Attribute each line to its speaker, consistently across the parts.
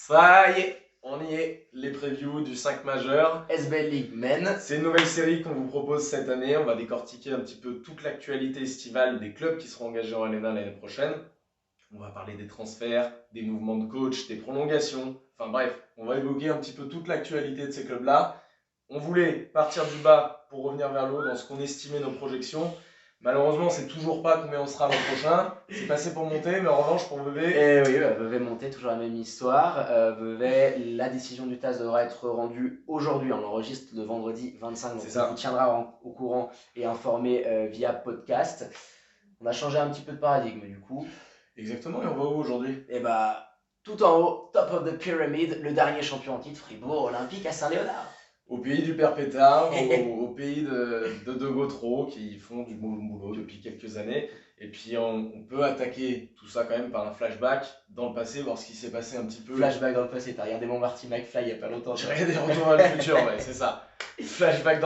Speaker 1: Ça y est, on y est, les previews du 5 majeur.
Speaker 2: SBL League Men.
Speaker 1: C'est une nouvelle série qu'on vous propose cette année. On va décortiquer un petit peu toute l'actualité estivale des clubs qui seront engagés en LN1 l'année prochaine. On va parler des transferts, des mouvements de coach, des prolongations. Enfin bref, on va évoquer un petit peu toute l'actualité de ces clubs-là. On voulait partir du bas pour revenir vers le haut dans ce qu'on estimait nos projections. Malheureusement, c'est toujours pas combien on sera l'an prochain. C'est passé pour monter, mais en revanche, pour Vevey.
Speaker 2: Et oui, Vevey monter, toujours la même histoire. Vevey, la décision du TAS devra être rendue aujourd'hui. On l'enregistre le vendredi 25, donc on vous tiendra au courant et informé via podcast. On a changé un petit peu de paradigme du coup.
Speaker 1: Exactement, et on va où aujourd'hui?
Speaker 2: Et tout en haut, top of the pyramid, le dernier champion en titre, Fribourg Olympique à Saint-Léonard.
Speaker 1: Au pays du père Pétard, au pays de Gautreau qui font du bon boulot depuis quelques années. Et puis on peut attaquer tout ça quand même par un flashback dans le passé, voir ce qui s'est passé un petit peu.
Speaker 2: Flashback dans le passé, t'as regardé mon Marty McFly il y a pas longtemps.
Speaker 1: J'ai regardé Retour vers le futur, ouais, c'est ça. Flashback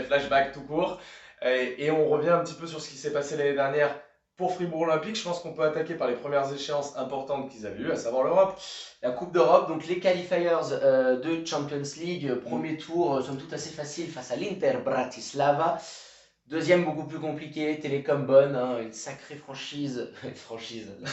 Speaker 1: flashback tout court. Et on revient un petit peu sur ce qui s'est passé l'année dernière pour Fribourg Olympique. Je pense qu'on peut attaquer par les premières échéances importantes qu'ils avaient eues, à savoir l'Europe.
Speaker 2: La Coupe d'Europe, donc les qualifiers de Champions League, premier tour, somme toute assez facile face à l'Inter Bratislava. Deuxième beaucoup plus compliqué, Télécom Bonn, une sacrée franchise,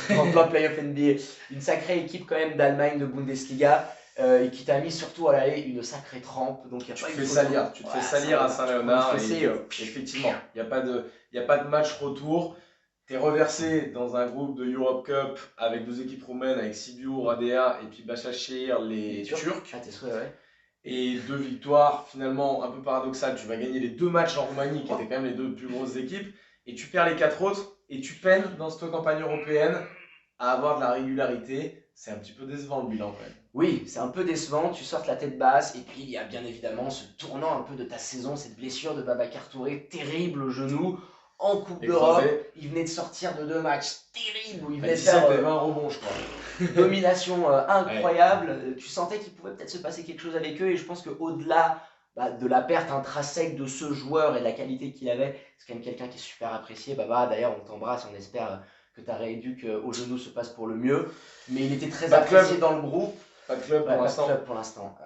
Speaker 2: en plein playoff NBA, une sacrée équipe quand même d'Allemagne de Bundesliga. Et qui t'a mis surtout à l'aller une sacrée trempe. Donc,
Speaker 1: tu te fais salir à Saint-Léonard. Effectivement, il n'y a pas de match retour. Tu es reversé dans un groupe de Europe Cup avec deux équipes roumaines, avec Sibiu, Radea et puis Başakşehir, les Turcs. Et deux victoires finalement un peu paradoxales. Tu vas gagner les deux matchs en Roumanie, qui étaient quand même les deux plus grosses équipes, et tu perds les quatre autres, et tu peines dans cette campagne européenne à avoir de la régularité. C'est un petit peu décevant le bilan quand même.
Speaker 2: Oui, c'est un peu décevant, tu sortes la tête basse, et puis il y a bien évidemment ce tournant un peu de ta saison, cette blessure de Babacar Touré, terrible au genou, en Coupe d'Europe. Il venait de sortir de deux matchs terribles, où il venait de faire
Speaker 1: 20 rebonds, je crois.
Speaker 2: Domination incroyable. Ouais. Tu sentais qu'il pouvait peut-être se passer quelque chose avec eux, et je pense qu'au-delà de la perte intrinsèque de ce joueur et de la qualité qu'il avait, c'est quand même quelqu'un qui est super apprécié. D'ailleurs, on t'embrasse, on espère que ta rééduque au genou se passe pour le mieux. Mais il était très apprécié dans le groupe.
Speaker 1: Pas de club
Speaker 2: pour l'instant.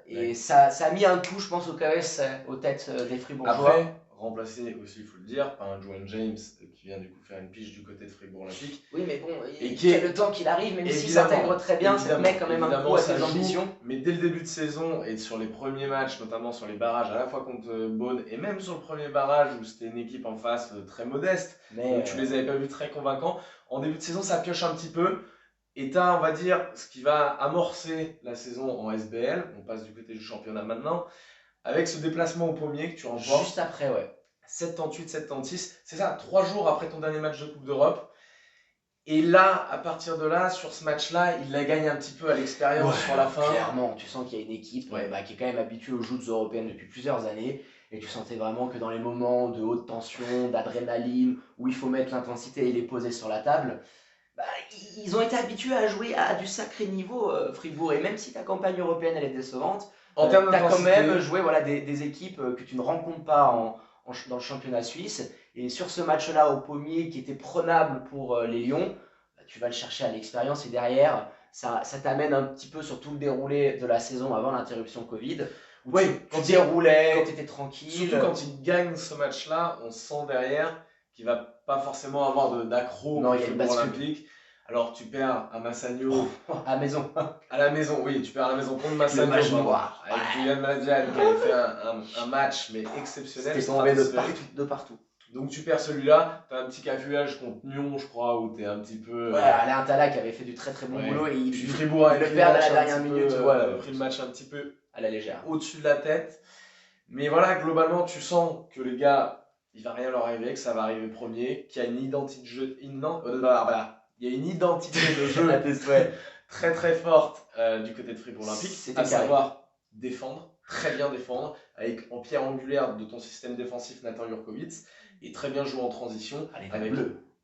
Speaker 2: Et ça a mis un coup, je pense, au KS, aux têtes des Fribourgeois.
Speaker 1: Après, remplacé aussi, il faut le dire, par un Joan James qui vient du coup faire une pige du côté de Fribourg Olympique.
Speaker 2: Oui, mais bon, il a le temps qu'il arrive, même s'il s'intègre très bien, ça met quand même un coup à ses ambitions.
Speaker 1: Mais dès le début de saison et sur les premiers matchs, notamment sur les barrages, à la fois contre Beaune et même sur le premier barrage où c'était une équipe en face très modeste, donc tu les avais pas vus très convaincants. En début de saison, ça pioche un petit peu. Et tu as, on va dire, ce qui va amorcer la saison en SBL. On passe du côté du championnat maintenant. Avec ce déplacement au pommier que tu remportes.
Speaker 2: Juste après, ouais.
Speaker 1: 78, 76. C'est ça, 3 jours après ton dernier match de Coupe d'Europe. Et là, à partir de là, sur ce match-là, il la gagne un petit peu à l'expérience sur la fin.
Speaker 2: Clairement, tu sens qu'il y a une équipe qui est quand même habituée aux joutes européennes depuis plusieurs années. Et tu sentais vraiment que dans les moments de haute tension, d'adrénaline, où il faut mettre l'intensité et les poser sur la table, ils ont été habitués à jouer à du sacré niveau, Fribourg. Et même si ta campagne européenne elle est décevante, tu as quand même joué des équipes que tu ne rencontres pas dans le championnat suisse. Et sur ce match-là au pommier qui était prenable pour les Lions, tu vas le chercher à l'expérience. Et derrière, ça t'amène un petit peu sur tout le déroulé de la saison avant l'interruption Covid.
Speaker 1: Oui,
Speaker 2: quand tu déroulais, quand tu étais tranquille.
Speaker 1: Surtout quand il gagne ce match-là, on sent derrière qu'il va pas forcément avoir d'accro
Speaker 2: pour
Speaker 1: Fribourg Olympique. Alors tu perds à Massagno.
Speaker 2: À la maison.
Speaker 1: À la maison, oui, tu perds à la maison contre Massagno. Avec Julian Madian qui avait fait un match mais exceptionnel.
Speaker 2: C'était tombé de partout.
Speaker 1: Donc tu perds celui-là, tu as un petit cafouillage contre Nyon, je crois, où tu es un petit peu...
Speaker 2: Alain Tala qui avait fait du très très bon boulot et il
Speaker 1: Fribourg
Speaker 2: le perd à la dernière minute.
Speaker 1: Voilà, pris le match un petit peu
Speaker 2: à la légère,
Speaker 1: au-dessus de la tête. Mais voilà, globalement, tu sens que les gars, il va rien leur arriver, que ça va arriver premier, qu'il y a une identité de jeu... Il y a une identité de jeu très très forte du côté de Fribourg Olympique, à savoir défendre, très bien défendre, avec en pierre angulaire de ton système défensif Nathan Jurkovic, et très bien jouer en transition avec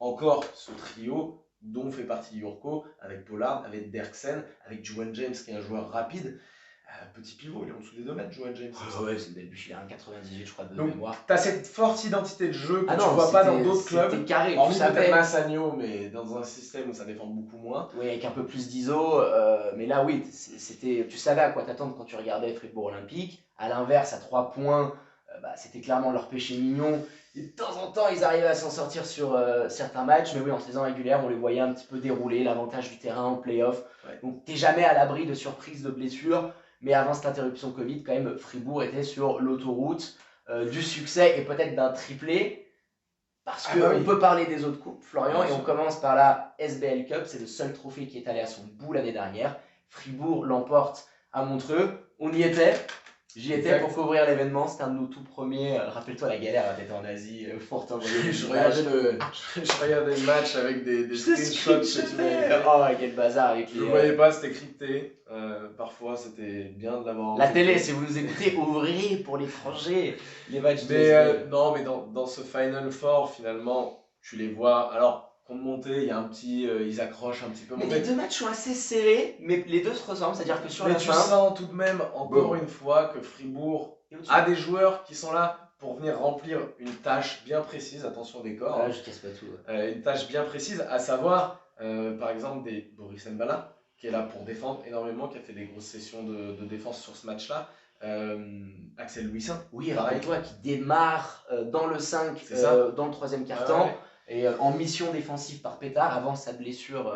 Speaker 1: encore ce trio dont fait partie Jurko, avec Pollard, avec Derksen, avec Juan James qui est un joueur rapide. Petit pivot, il est en dessous des 2 mètres, Joel James.
Speaker 2: Ouais, c'est une belle bûche, il a 1,98 je crois de
Speaker 1: Donc,
Speaker 2: mémoire.
Speaker 1: tu as cette forte identité de jeu que tu vois pas dans d'autres clubs.
Speaker 2: C'était carré,
Speaker 1: hormis peut-être Massagno, mais dans un système où ça défend beaucoup moins.
Speaker 2: Oui, avec un peu plus d'ISO, mais là oui, tu savais à quoi t'attendre quand tu regardais Fribourg Olympique. À l'inverse, à 3 points, c'était clairement leur péché mignon. Et de temps en temps, ils arrivaient à s'en sortir sur certains matchs, mais oui, en saison régulière, on les voyait un petit peu dérouler, l'avantage du terrain en play-off. Ouais. Donc, t'es jamais à l'abri de surprises, de blessures, mais avant cette interruption Covid, quand même, Fribourg était sur l'autoroute du succès et peut-être d'un triplé, parce qu'on peut parler des autres coupes, Florian, et on commence par la SBL Cup, c'est le seul trophée qui est allé à son bout l'année dernière. Fribourg l'emporte à Montreux, on y était. J'y étais pour couvrir l'événement, c'était un de nos tout premiers. Rappelle-toi la galère d'être en Asie, pour t'envoyer
Speaker 1: je regardais le match avec des screenshots que tu m'avais.
Speaker 2: Oh, quel bazar avec
Speaker 1: Je ne voyais pas, c'était crypté. Parfois, c'était bien de l'avoir.
Speaker 2: La télé, si vous nous écoutez, ouvrez pour l'étranger les matchs
Speaker 1: non, mais dans ce Final Four, finalement, tu les vois. Alors, contre montée, il y a un petit. Ils accrochent un petit peu.
Speaker 2: Mais les 2 matchs sont assez serrés, mais les deux se ressemblent. C'est-à-dire que sur la fin.
Speaker 1: Mais tu sens tout de même, encore une fois, que Fribourg a des joueurs qui sont là pour venir remplir une tâche bien précise. Attention des corps.
Speaker 2: Ah, je casse pas tout.
Speaker 1: Une tâche bien précise, à savoir, par exemple, des Boris Mbala, qui est là pour défendre énormément, qui a fait des grosses sessions de défense sur ce match-là. Axel Louisin.
Speaker 2: Oui, rappelle-toi, qui démarre dans le 5, dans le 3e quart-temps. Ouais. Et en mission défensive par Pétard avant sa blessure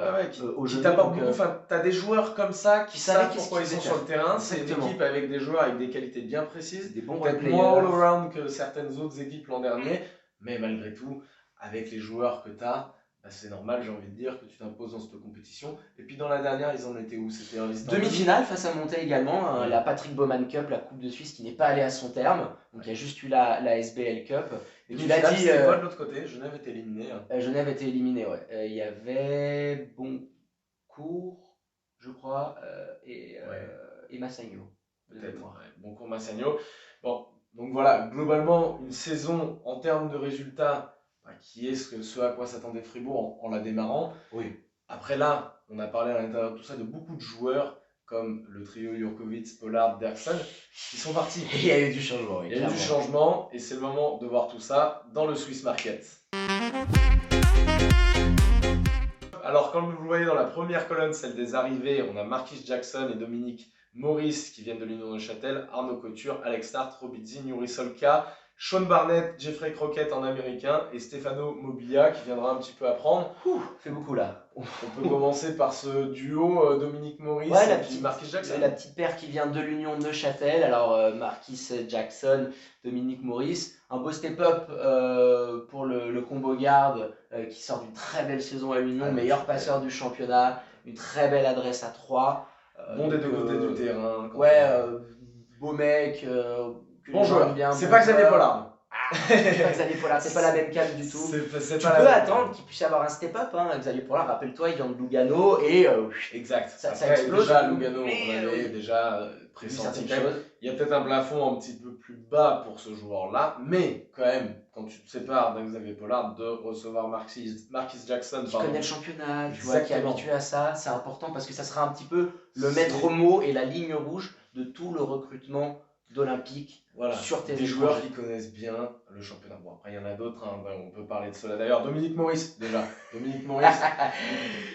Speaker 2: au genou.
Speaker 1: Qui t'apporte beaucoup. Enfin, tu as des joueurs comme ça qui savent pourquoi ils sont sur le terrain. C'est une équipe avec des joueurs avec des qualités bien précises.
Speaker 2: Des bons
Speaker 1: peut-être moins all-around que certaines autres équipes l'an dernier. Mais malgré tout, avec les joueurs que tu as, c'est normal, j'ai envie de dire, que tu t'imposes dans cette compétition. Et puis dans la dernière, ils en étaient où? C'était
Speaker 2: demi-finale face à Monté également, la Patrick Baumann Cup, la Coupe de Suisse qui n'est pas allée à son terme. Donc il y a juste eu la SBL Cup.
Speaker 1: Et tu l'as dit. C'était quoi de l'autre côté? Genève était éliminée.
Speaker 2: Genève était éliminée, ouais. Il y avait Boncourt, je crois, et Massagno.
Speaker 1: Peut-être, Boncourt, Massagno. Bon, donc voilà, globalement, une saison en termes de résultats qui est ce à quoi s'attendait Fribourg en la démarrant.
Speaker 2: Oui.
Speaker 1: Après là, on a parlé à l'intérieur de tout ça de beaucoup de joueurs comme le trio Jurkovic, Pollard, Derksen, qui sont partis.
Speaker 2: Il y a eu du changement.
Speaker 1: Il y a eu du changement et c'est le moment de voir tout ça dans le Swiss Market. Alors comme vous le voyez dans la première colonne, celle des arrivées, on a Marquis Jackson et Dominique Maurice qui viennent de l'Union de Neuchâtel, Arnaud Couture, Alex Start, Robidzi, Yuri Solka, Sean Barnett, Jeffrey Crockett en américain et Stefano Mobilia qui viendra un petit peu apprendre.
Speaker 2: Fait beaucoup là.
Speaker 1: On peut commencer par ce duo Dominique Maurice et puis Marquis Jackson.
Speaker 2: La petite paire qui vient de l'Union de Neuchâtel. Alors Marquis Jackson, Dominique Maurice. Un beau step-up pour le combo garde qui sort d'une très belle saison à l'Union, meilleur passeur du championnat, une très belle adresse à 3.
Speaker 1: Bon des deux côtés du terrain.
Speaker 2: Beau mec.
Speaker 1: Bon joueur, c'est pas Xavier Pollard.
Speaker 2: C'est pas Xavier Pollard, c'est pas la même cam du tout. Tu peux attendre qu'il puisse avoir un step-up. Xavier Pollard, rappelle-toi, il vient de Lugano et
Speaker 1: exact.
Speaker 2: Ça explose.
Speaker 1: Déjà, Lugano, on avait déjà pressenti. Il y a peut-être un plafond un petit peu plus bas pour ce joueur-là, mais quand même, quand tu te sépares d'un Xavier Pollard, de recevoir Marquis Jackson.
Speaker 2: Qui connaît le championnat, tu vois, qui est habitué à ça, c'est important parce que ça sera un petit peu le maître mot et la ligne rouge de tout le recrutement d'Olympique sur tes
Speaker 1: des joueurs qui connaissent bien le championnat. Bon, après, il y en a d'autres, on peut parler de cela. D'ailleurs, Dominique Maurice, déjà. Dominique Maurice.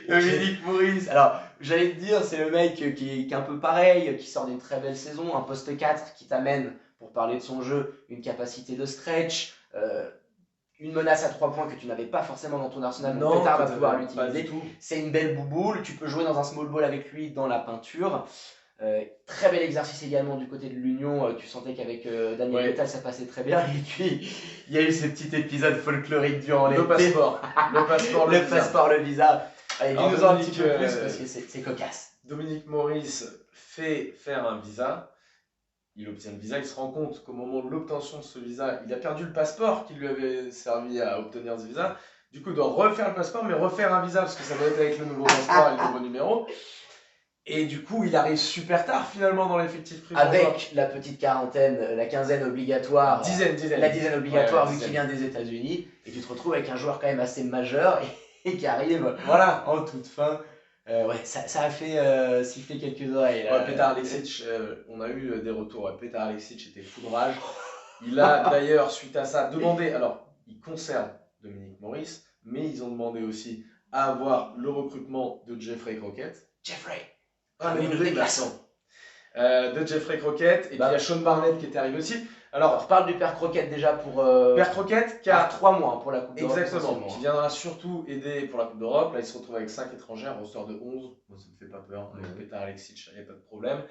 Speaker 2: Dominique Maurice. Alors, j'allais te dire, c'est le mec qui est un peu pareil, qui sort d'une très belle saison, un poste 4 qui t'amène, pour parler de son jeu, une capacité de stretch, une menace à 3 points que tu n'avais pas forcément dans ton arsenal, donc Pétard va pouvoir l'utiliser. C'est une belle bouboule, tu peux jouer dans un small ball avec lui dans la peinture. Très bel exercice également du côté de l'Union, tu sentais qu'avec Daniel Vettel ça passait très bien, et puis il y a eu ce petit épisode folklorique durant l'été.
Speaker 1: Le passeport,
Speaker 2: le visa. Allez, dis-nous un petit peu plus parce que c'est cocasse.
Speaker 1: Dominique Maurice fait faire un visa, il obtient le visa, il se rend compte qu'au moment de l'obtention de ce visa, il a perdu le passeport qui lui avait servi à obtenir ce visa. Du coup, il doit refaire le passeport, mais refaire un visa parce que ça doit être avec le nouveau passeport et le nouveau numéro. Et du coup, il arrive super tard finalement dans l'effectif fribourgeois.
Speaker 2: Avec la petite quarantaine, la quinzaine obligatoire. La dizaine obligatoire vu qu'il vient des États-Unis. Et tu te retrouves avec un joueur quand même assez majeur et qui arrive en toute fin. Ouais, ça a fait siffler quelques oreilles. Là.
Speaker 1: Ouais, Petar Aleksic, on a eu des retours. Ouais, Petar Aleksic était fou de rage. Il a d'ailleurs, suite à ça, demandé. Alors, ils conservent Dominique Maurice, mais ils ont demandé aussi à avoir le recrutement de Jeffrey Crockett.
Speaker 2: Jeffrey,
Speaker 1: mais le déplaçant. De Jeffrey Crockett, et puis il y a Sean Barnett qui était arrivé aussi.
Speaker 2: Alors, on parle du père Crockett déjà pour.
Speaker 1: Père Crockett qui a
Speaker 2: 3 mois pour la Coupe d'Europe.
Speaker 1: Exactement, qui viendra surtout aider pour la Coupe d'Europe. Là, il se retrouve avec 5 étrangers, un roster de 11. Moi, ça me fait pas peur. Avec Petar Aleksic, il n'y a pas de problème.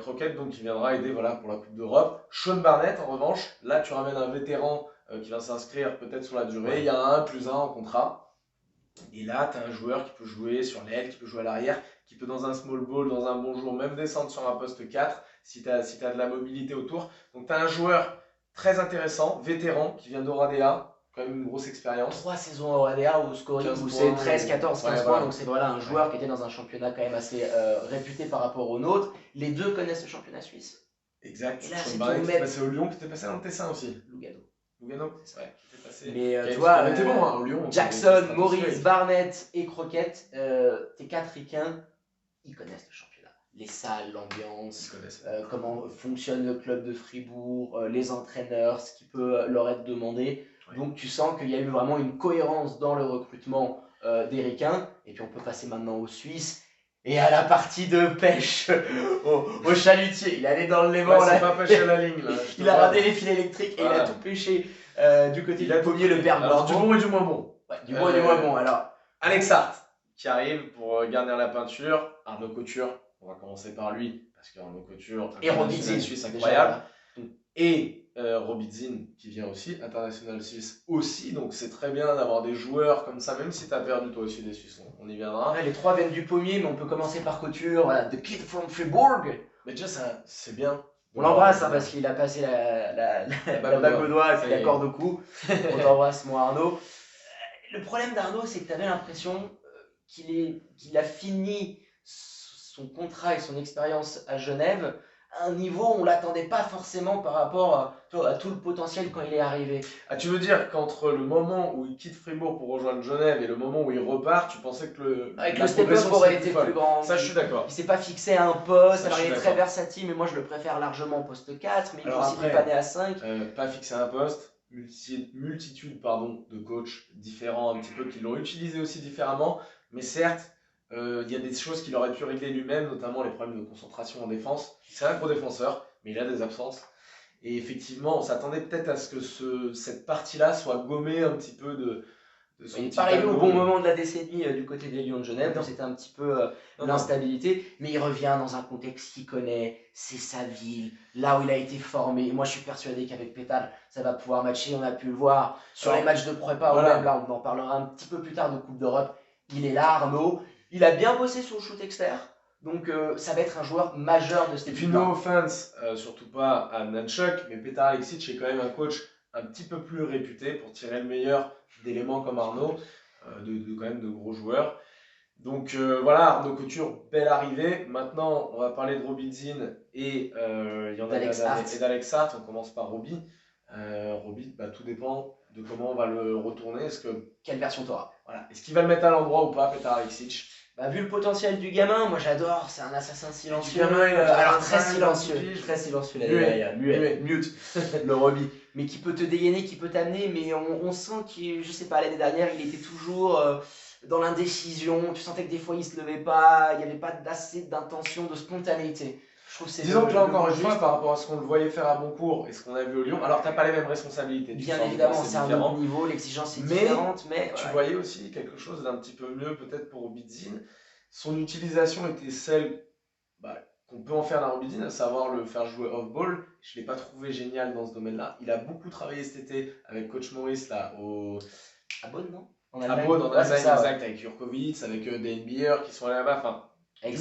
Speaker 1: Crockett, donc, qui viendra aider voilà, pour la Coupe d'Europe. Sean Barnett, en revanche, là, tu ramènes un vétéran qui va s'inscrire peut-être sur la durée. Il y a un 1+1 en contrat. Et là, tu as un joueur qui peut jouer sur l'aile, qui peut jouer à l'arrière, qui peut dans un small ball, dans un bon jour, même descendre sur un poste 4 si tu as de la mobilité autour. Donc, tu as un joueur très intéressant, vétéran, qui vient d'Oradea, quand même une grosse expérience.
Speaker 2: 3 saisons Oradea au scoring où c'est 13, 14, 15 points. Donc, c'est voilà, un joueur qui était dans un championnat quand même assez réputé par rapport au nôtre. Les deux connaissent le championnat suisse.
Speaker 1: Exact. Sean Barnett qui est passé au Lyon, qui était passé dans le Tessin aussi.
Speaker 2: Lugano.
Speaker 1: Lugano, c'est vrai.
Speaker 2: Mais tu vois,
Speaker 1: était bon, hein, au Lyon,
Speaker 2: Jackson, Maurice, Barnett et Crockett, tes 4 ricains, ils connaissent le championnat. Les salles, l'ambiance, comment fonctionne le club de Fribourg, les entraîneurs, ce qui peut leur être demandé. Ouais. Donc tu sens qu'il y a eu vraiment une cohérence dans le recrutement des ricains. Et puis on peut passer maintenant aux Suisses. Et à la partie de pêche au chalutier. Il allait dans le Léman.
Speaker 1: Ouais, c'est pas pêché à la ligne là.
Speaker 2: Il a radé les fils électriques et il a tout pêché. Du côté du pommier, le père.
Speaker 1: Alors, du bon et du moins bon.
Speaker 2: Ouais, du bon et du moins bon. Alors,
Speaker 1: Alex Hart qui arrive pour garnir la peinture. Arnaud Couture, on va commencer par lui, parce qu'Arnaud Couture,
Speaker 2: et Robidzin,
Speaker 1: suisse incroyable. Et Robidzin qui vient aussi, international suisse aussi. Donc, c'est très bien d'avoir des joueurs comme ça, même si tu as perdu toi aussi des Suisses. On y viendra.
Speaker 2: Ouais, les 3 viennent du pommier, mais on peut commencer par Couture. Voilà, The Kid from Fribourg.
Speaker 1: Mais déjà, c'est bien.
Speaker 2: On l'embrasse hein, parce qu'il a passé la bague au doigt et puis la corde au cou. On t'embrasse, mon Arnaud. Le problème d'Arnaud, c'est que tu avais l'impression qu'il a fini son contrat et son expérience à Genève à un niveau où on ne l'attendait pas forcément par rapport à tout le potentiel quand il est arrivé.
Speaker 1: Ah, tu veux dire qu'entre le moment où il quitte Fribourg pour rejoindre Genève et le moment où il repart, tu pensais que
Speaker 2: le step-up aurait été plus grand.
Speaker 1: Ça, je suis d'accord.
Speaker 2: Il ne s'est pas fixé à un poste, alors il est très versatile, mais moi je le préfère largement au poste 4, mais il est aussi dépanné à 5.
Speaker 1: Pas fixé à un poste, multitude de coachs différents un petit peu qui l'ont utilisé aussi différemment, mais certes, il y a des choses qu'il aurait pu régler lui-même, notamment les problèmes de concentration en défense. C'est un gros défenseur, mais il a des absences. Et effectivement, on s'attendait peut-être à ce que cette partie-là soit gommée un petit peu de son
Speaker 2: il n'est pas arrivé au bon moment de la décennie du côté des Lions de Genève, où c'était un petit peu l'instabilité, mais il revient dans un contexte qu'il connaît, c'est sa ville, là où il a été formé. Et moi, je suis persuadé qu'avec Pétale, ça va pouvoir matcher. On a pu le voir sur les matchs de prépa, voilà. Même là, on en parlera un petit peu plus tard de Coupe d'Europe. Il est là, Arnaud. Il a bien bossé sur le shoot externe, donc ça va être un joueur majeur de cette équipe.
Speaker 1: Et puis, no offense, surtout pas à Nanchuk, mais Petar Aleksic est quand même un coach un petit peu plus réputé pour tirer le meilleur d'éléments comme Arnaud, quand même de gros joueurs. Donc voilà, Arnaud Couture, belle arrivée. Maintenant, on va parler de Robidzin et d'Alex Hart. On commence par Roby. Roby, tout dépend de comment on va le retourner.
Speaker 2: Quelle version t'auras?
Speaker 1: Voilà. Est-ce qu'il va le mettre à l'endroit ou pas, Petar Aleksic?
Speaker 2: Vu le potentiel du gamin, moi j'adore, c'est un assassin silencieux. Alors très silencieux, muet, le Roby. Mais qui peut te dégainer, qui peut t'amener, mais on sent qu'il, je sais pas, l'année dernière, il était toujours dans l'indécision. Tu sentais que des fois il se levait pas, il n'y avait pas assez d'intention, de spontanéité. Je trouve que
Speaker 1: disons que là encore une fois, par rapport à ce qu'on le voyait faire à Boncourt et ce qu'on a vu au Lyon, alors t'as pas les mêmes responsabilités.
Speaker 2: Bien évidemment, c'est un autre niveau, l'exigence est différente, mais
Speaker 1: tu voyais aussi quelque chose d'un petit peu mieux peut-être pour Robidzin. Son utilisation était celle qu'on peut en faire d'un Robidzin, à savoir le faire jouer off-ball. Je ne l'ai pas trouvé génial dans ce domaine-là. Il a beaucoup travaillé cet été avec coach Maurice là
Speaker 2: à Bonn, non?
Speaker 1: À Bonn, en Allemagne, exact, avec Jurkovic, avec des NBA qui sont allés là-bas.
Speaker 2: Avec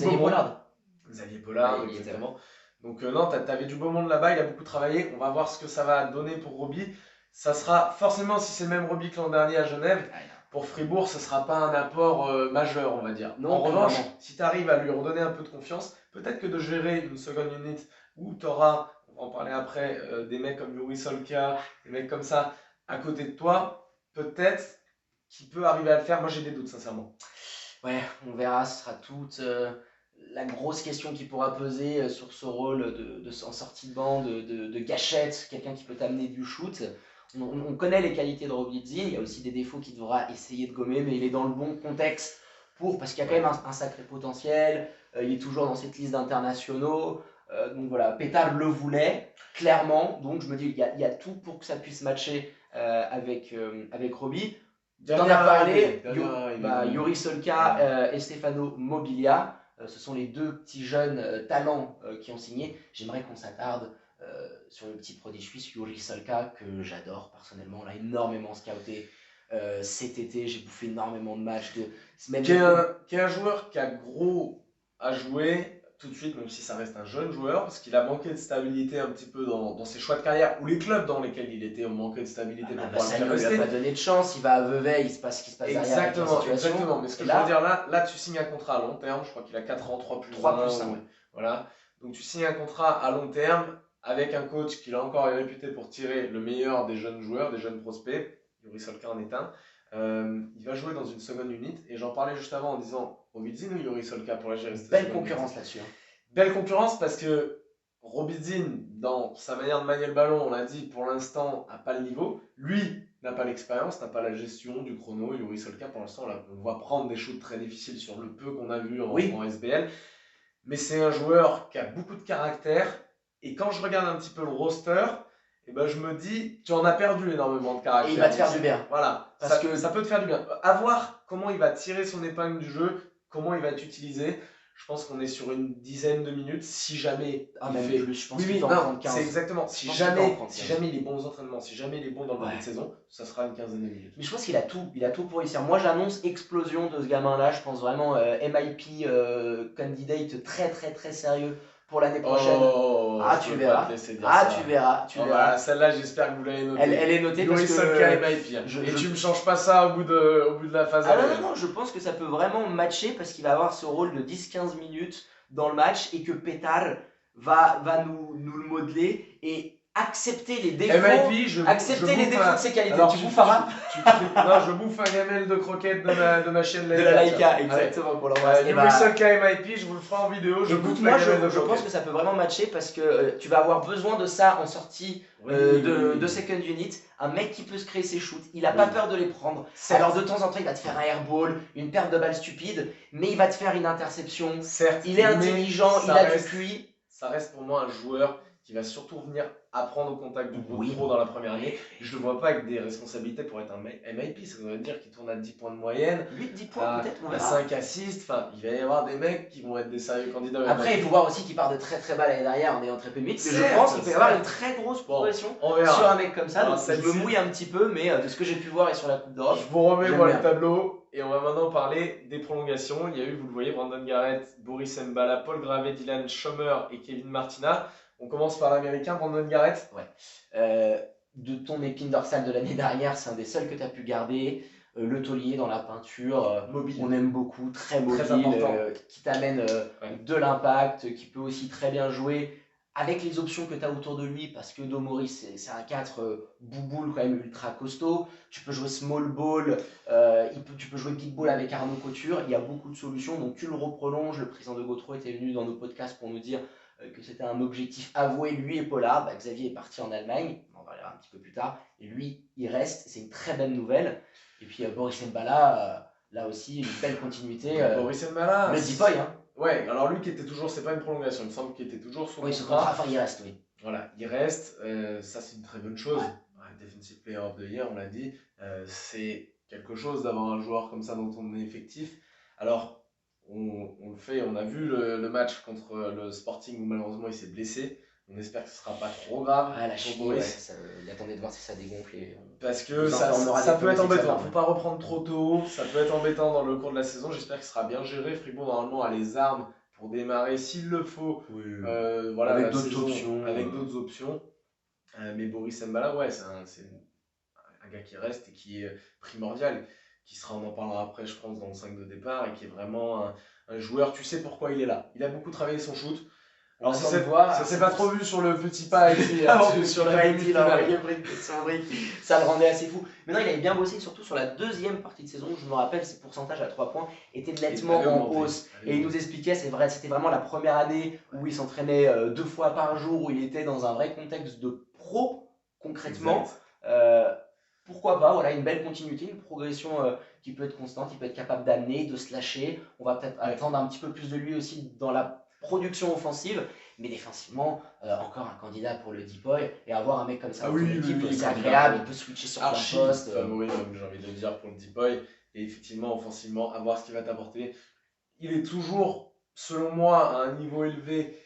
Speaker 2: Xavier
Speaker 1: Pollard, exactement. Donc non, tu avais du beau monde là-bas, il a beaucoup travaillé. On va voir ce que ça va donner pour Roby. Ça sera forcément, si c'est le même Roby que l'an dernier à Genève, pour Fribourg, ce ne sera pas un apport majeur, on va dire.
Speaker 2: Non,
Speaker 1: en revanche, si tu arrives à lui redonner un peu de confiance, peut-être que de gérer une seconde unit où tu auras, on va en parler après, des mecs comme Yuri Solka, des mecs comme ça à côté de toi, peut-être qu'il peut arriver à le faire. Moi, j'ai des doutes, sincèrement.
Speaker 2: Ouais, on verra, ce sera toute la grosse question qui pourra peser sur ce rôle en sortie de banc, de gâchette, quelqu'un qui peut t'amener du shoot. On connaît les qualités de Robidzi, il y a aussi des défauts qu'il devra essayer de gommer, mais il est dans le bon contexte parce qu'il y a quand même un sacré potentiel, il est toujours dans cette liste d'internationaux, donc voilà, Pétard le voulait, clairement, donc je me dis, il y a tout pour que ça puisse matcher avec Roby. T'en as parlé, Yuri Solka et Stefano Mobilia, ce sont les deux petits jeunes talents qui ont signé. J'aimerais qu'on s'attarde sur le petit prodige suisse, Yuri Solka, que j'adore personnellement, on l'a énormément scouté cet été, j'ai bouffé énormément de matchs.
Speaker 1: Qui est un joueur qui a gros à jouer tout de suite, même si ça reste un jeune joueur, parce qu'il a manqué de stabilité un petit peu dans ses choix de carrière, ou les clubs dans lesquels il était ont manqué de stabilité pour pouvoir le faire rester.
Speaker 2: Il n'a pas donné de chance, il va à Vevey, il se passe ce qui se passe derrière.
Speaker 1: Exactement, mais ce que je veux dire là, tu signes un contrat à long terme, je crois qu'il a 4 ans, 3 plus 1.
Speaker 2: Ouais.
Speaker 1: Voilà. Donc tu signes un contrat à long terme avec un coach qui là encore est réputé pour tirer le meilleur des jeunes joueurs, des jeunes prospects. Yuri Solka en est un. Il va jouer dans une seconde unit et j'en parlais juste avant en disant Robidzin ou Yuri Solka pour la gérer.
Speaker 2: Belle concurrence là-dessus.
Speaker 1: Belle concurrence parce que Robidzin, dans sa manière de manier le ballon, on l'a dit, pour l'instant, n'a pas le niveau. Lui n'a pas l'expérience, n'a pas la gestion du chrono. Yuri Solka, pour l'instant, on voit prendre des shoots très difficiles sur le peu qu'on a vu en SBL. Mais c'est un joueur qui a beaucoup de caractère. Et quand je regarde un petit peu le roster, et ben je me dis, tu en as perdu énormément de caractère.
Speaker 2: Et il va te faire du bien.
Speaker 1: Voilà, ça peut te faire du bien. À voir comment il va tirer son épingle du jeu, comment il va être utilisé. Je pense qu'on est sur une dizaine de minutes, si jamais
Speaker 2: il fait plus, je pense qu'il
Speaker 1: non, c'est exactement. Si jamais il est bon aux entraînements, si jamais il est bon dans le début de saison, ça sera une quinzaine de minutes.
Speaker 2: Mais je pense qu'il a tout pour réussir. Moi, j'annonce explosion de ce gamin-là. Je pense vraiment MIP candidate très très très sérieux pour l'année prochaine. Tu verras. Tu verras.
Speaker 1: Celle-là, j'espère que vous l'avez notée.
Speaker 2: Elle est notée parce
Speaker 1: que et tu me changes pas ça au bout de la phase.
Speaker 2: Non, je pense que ça peut vraiment matcher parce qu'il va avoir ce rôle de 10-15 minutes dans le match et que Pétard va nous le modeler et accepter les défauts, les défauts de ses qualités.
Speaker 1: Alors, tu boufferas non, je bouffe un gamelle de croquettes de ma chaîne
Speaker 2: de la Laika, exactement, pour l'embrasser.
Speaker 1: Yuri Solka MIP, je vous le ferai en vidéo. Je
Speaker 2: pense que ça peut vraiment matcher parce que tu vas avoir besoin de ça en sortie de second unit. Un mec qui peut se créer ses shoots, il a pas peur de les prendre. Alors de temps en temps, il va te faire un airball, une perte de balle stupide, mais il va te faire une interception.
Speaker 1: Certes,
Speaker 2: il est intelligent, il a du QI.
Speaker 1: Ça reste pour moi un joueur qui va surtout venir apprendre au contact du groupe pro dans la première année. Je ne le vois pas avec des responsabilités pour être un MIP, ça veut dire qu'il tourne à 10 points de moyenne.
Speaker 2: 8-10 points peut-être,
Speaker 1: à 5 assists, il va y avoir des mecs qui vont être des sérieux candidats.
Speaker 2: Après, il faut voir aussi qu'il part de très très bas l'année dernière en ayant très peu de mythes. Je pense qu'il peut y avoir une très grosse progression sur un mec comme ça. Donc je me mouille un petit peu, mais de ce que j'ai pu voir et sur la Coupe d'Europe.
Speaker 1: Je vous remets moi le tableau. Et on va maintenant parler des prolongations. Il y a eu, vous le voyez, Brandon Garrett, Boris Mbala, Paul Gravé, Dylan Schomer et Kevin Martina. On commence par l'américain, Brandon Garrett.
Speaker 2: De ton épine dorsale de l'année dernière, c'est un des seuls que tu as pu garder. Le taulier dans la peinture,
Speaker 1: mobile.
Speaker 2: On aime beaucoup, très mobile, qui t'amène de l'impact, qui peut aussi très bien jouer avec les options que tu as autour de lui, parce que Domori c'est un 4 bouboule quand même ultra costaud. Tu peux jouer small ball, tu peux jouer big ball avec Arnaud Couture, il y a beaucoup de solutions, donc tu le reprolonges. Le président de Gautreau était venu dans nos podcasts pour nous dire que c'était un objectif avoué, lui et Pollard. Xavier est parti en Allemagne, on en parlera un petit peu plus tard, et lui il reste, c'est une très belle nouvelle. Et puis Boris Mbala, là aussi une belle continuité.
Speaker 1: Boris Mbala,
Speaker 2: le D-Boy, hein.
Speaker 1: Ouais, alors lui qui était toujours, c'est pas une prolongation, il me semble qu'il était toujours sous
Speaker 2: contrat. Enfin, il reste, oui.
Speaker 1: Voilà, il reste, ça c'est une très bonne chose. Defensive Player of the Year, on l'a dit, c'est quelque chose d'avoir un joueur comme ça dans ton effectif. Alors, on le fait, on a vu le match contre le Sporting où malheureusement il s'est blessé. On espère que ce ne sera pas trop grave.
Speaker 2: La chimie, il attendait de voir si ça dégonfle.
Speaker 1: Parce que ça peut être embêtant. Il ne faut pas reprendre trop tôt. Ça peut être embêtant dans le cours de la saison. J'espère que ce sera bien géré. Fribourg, normalement, a les armes pour démarrer s'il le faut. Voilà,
Speaker 2: avec d'autres
Speaker 1: options. Mais Boris Mbala, c'est un gars qui reste et qui est primordial. Qui sera, on en parlera après, je pense, dans le 5 de départ. Et qui est vraiment un joueur. Tu sais pourquoi il est là. Il a beaucoup travaillé son shoot. Alors ça s'est pas trop vu sur le petit pas ici,
Speaker 2: sur la il a envoyé brique, ça le rendait assez fou. Mais non, il avait bien bossé, surtout sur la deuxième partie de saison, je me rappelle, ses pourcentages à 3 points étaient nettement en hausse. Et il nous expliquait, c'est vrai, c'était vraiment la première année où il s'entraînait 2 fois par jour, où il était dans un vrai contexte de pro, concrètement. Pourquoi pas, voilà, une belle continuité, une progression qui peut être constante, qui peut être capable d'amener, de se lâcher. On va peut-être attendre un petit peu plus de lui aussi dans la production offensive, mais défensivement, encore un candidat pour le deep boy, et avoir un mec comme ça dans l'équipe, c'est agréable, il peut switcher sur plein de postes.
Speaker 1: Oui, j'ai envie de dire, pour le deep boy, et effectivement, offensivement, à voir ce qu'il va t'apporter. Il est toujours, selon moi, à un niveau élevé,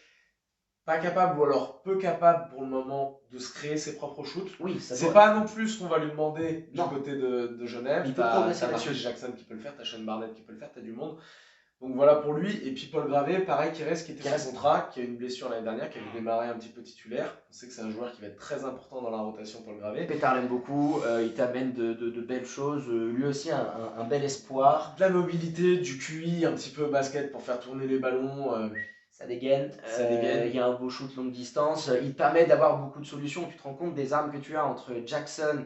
Speaker 1: pas capable, ou alors peu capable pour le moment, de se créer ses propres shoots.
Speaker 2: Oui,
Speaker 1: c'est pas non plus ce qu'on va lui demander du côté de Genève.
Speaker 2: Il peut progresser
Speaker 1: là-dessus. Jackson qui peut le faire, t'as Sean Barnett qui peut le faire, t'as du monde. Donc voilà pour lui. Et puis Paul Gravé, pareil, qui était sous contrat, qui a eu une blessure l'année dernière, qui a démarré un petit peu titulaire. On sait que c'est un joueur qui va être très important dans la rotation, Paul Gravé.
Speaker 2: Pétard l'aime beaucoup, il t'amène de belles choses. Lui aussi, un bel espoir.
Speaker 1: De la mobilité, du QI, un petit peu basket pour faire tourner les ballons.
Speaker 2: Ça dégaine. Il y a un beau shoot longue distance. Il te permet d'avoir beaucoup de solutions. Tu te rends compte des armes que tu as entre Jackson,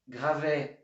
Speaker 2: Gravet.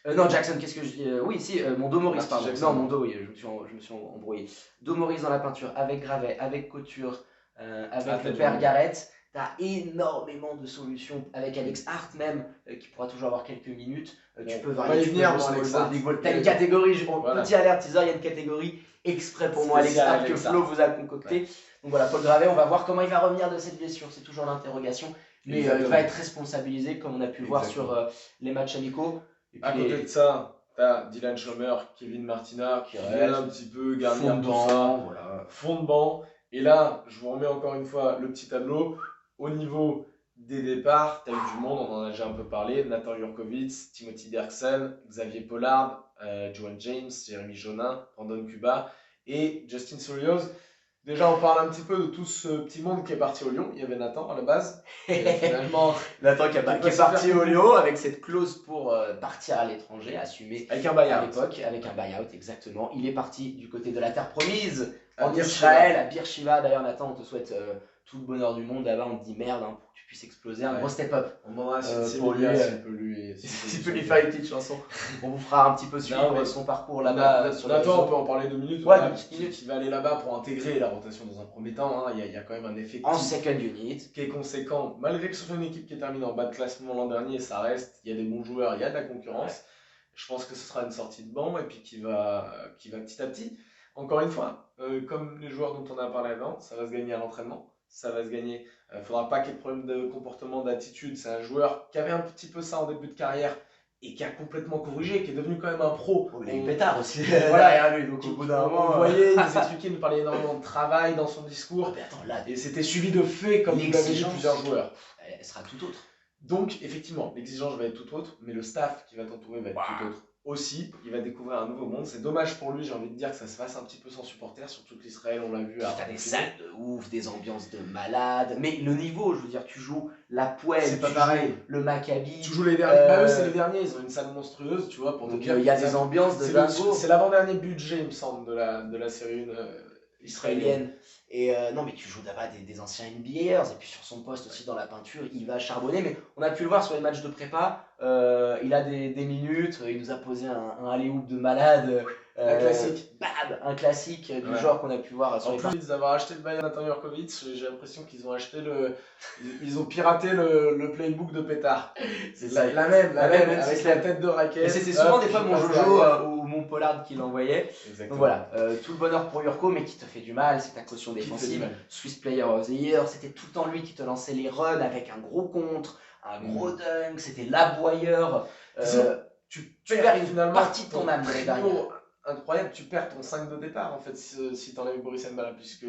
Speaker 2: Non, Jackson, qu'est-ce que je dis oui, si, mon Domoris, pardon. Jackson. Non, mon dos, oui, je me suis embrouillé. Domoris dans la peinture, avec Gravet, avec Couture, avec le père Garrett. Tu as énormément de solutions. Avec Alex Hart même, qui pourra toujours avoir quelques minutes. Tu peux varier. Tu as une catégorie, petit alert teaser, il y a une catégorie exprès pour moi, Alex Hart, que Flo vous a concocté. Ouais. Donc voilà, Paul Gravé, on va voir comment il va revenir de cette blessure. C'est toujours l'interrogation. Mais il va être responsabilisé, comme on a pu le voir sur les matchs amicaux.
Speaker 1: Et puis à côté de ça, tu as Dylan Schlomer, Kevin Martina, qui vient un petit peu garder tout ça. Voilà. Fond de banc. Et là, je vous remets encore une fois le petit tableau. Au niveau des départs, tu as eu du monde, on en a déjà un peu parlé. Nathan Jurkovic, Timothy Derksen, Xavier Pollard, Joan James, Jérémy Jonin, Brandon Cuba et Justin Solios. Déjà, on parle un petit peu de tout ce petit monde qui est parti au Lyon. Il y avait Nathan à la base.
Speaker 2: Finalement, Nathan qui est parti au Lyon avec cette clause pour partir à l'étranger, assumée
Speaker 1: avec un buyout.
Speaker 2: À l'époque, avec un buyout, exactement. Il est parti du côté de la terre promise, en Israël, à Beersheba. D'ailleurs, Nathan, on te souhaite tout le bonheur du monde là-bas. On te dit merde pour que tu puisses exploser. Un gros step-up.
Speaker 1: On demandera
Speaker 2: pour lui. Si tu peux lui faire une petite chanson. On vous fera un petit peu suivre son parcours là-bas.
Speaker 1: Nathan, on peut en parler 2 minutes.
Speaker 2: Ouais,
Speaker 1: qui va aller là-bas pour intégrer la rotation dans un premier temps. Il y a quand même un effectif
Speaker 2: en second unit
Speaker 1: qui est conséquent. Malgré que ce soit une équipe qui est terminée en bas de classement l'an dernier, ça reste. Il y a des bons joueurs, il y a de la concurrence. Ouais. Je pense que ce sera une sortie de banc et puis qui va petit à petit. Encore une fois, comme les joueurs dont on a parlé avant, ça va se gagner à l'entraînement. Ça va se gagner. Il ne faudra pas qu'il y ait de problème de comportement, d'attitude. C'est un joueur qui avait un petit peu ça en début de carrière et qui a complètement corrigé, qui est devenu quand même un pro.
Speaker 2: Il a eu pétard aussi
Speaker 1: derrière lui. Donc au bout d'un moment, vous voyez, il nous expliquait, il nous parlait énormément de travail dans son discours.
Speaker 2: Et
Speaker 1: c'était suivi de faits comme il l'avait dit plusieurs joueurs.
Speaker 2: Elle sera tout autre.
Speaker 1: Donc effectivement, l'exigence va être tout autre, mais le staff qui va t'entourer va être tout autre. Aussi, il va découvrir un nouveau monde. C'est dommage pour lui, j'ai envie de dire que ça se fasse un petit peu sans supporters, surtout que l'Israël, on l'a vu.
Speaker 2: T'as des salles de ouf, des ambiances de malade, mais le niveau, je veux dire, tu joues la Poêle,
Speaker 1: c'est pas pareil.
Speaker 2: Le Maccabi.
Speaker 1: Tu joues les derniers. Eux, c'est les derniers, ils ont une salle monstrueuse, tu vois, pour te dire.
Speaker 2: Il y a des ambiances de dingo.
Speaker 1: C'est l'avant-dernier budget, il me semble, de la série 1 israélienne.
Speaker 2: Et non, mais tu joues là-bas des anciens NBAers, et puis sur son poste aussi dans la peinture, il va charbonner. Mais on a pu le voir sur les matchs de prépa, il a des minutes, il nous a posé un alley-oop de malade.
Speaker 1: Un classique.
Speaker 2: Un classique du genre qu'on a pu voir sur
Speaker 1: les parties. En plus d'avoir acheté le Bayern Nathan Jurkovic, j'ai l'impression qu'ils ont acheté ils ont piraté le playbook de Pétard.
Speaker 2: C'est ça.
Speaker 1: La même, avec la tête de raquette.
Speaker 2: Et c'était souvent des fois mon Jojo ou mon Pollard qui l'envoyait. Donc voilà, tout le bonheur pour Jurko, mais qui te fait du mal, c'est ta caution défensive. Swiss Player of the Year, c'était tout le temps lui qui te lançait les runs avec un gros contre, un gros dunk, c'était l'aboyeur. Tu perds une partie de ton âme l'année dernière.
Speaker 1: Incroyable, tu perds ton 5 de départ en fait si tu enlèves Boris Mbala, puisque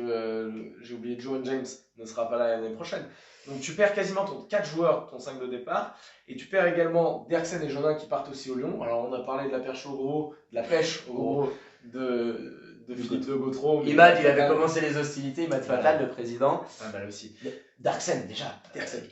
Speaker 1: j'ai oublié Joan James ne sera pas là l'année prochaine. Donc tu perds quasiment ton 4 joueurs, ton 5 de départ, et tu perds également Derksen et Jonin qui partent aussi au Lyon. Alors on a parlé de la pêche au gros, de Philippe de Gautreau.
Speaker 2: Imad, il avait commencé les hostilités, Imad Fatal, le président.
Speaker 1: Ah bah là aussi.
Speaker 2: Derksen déjà,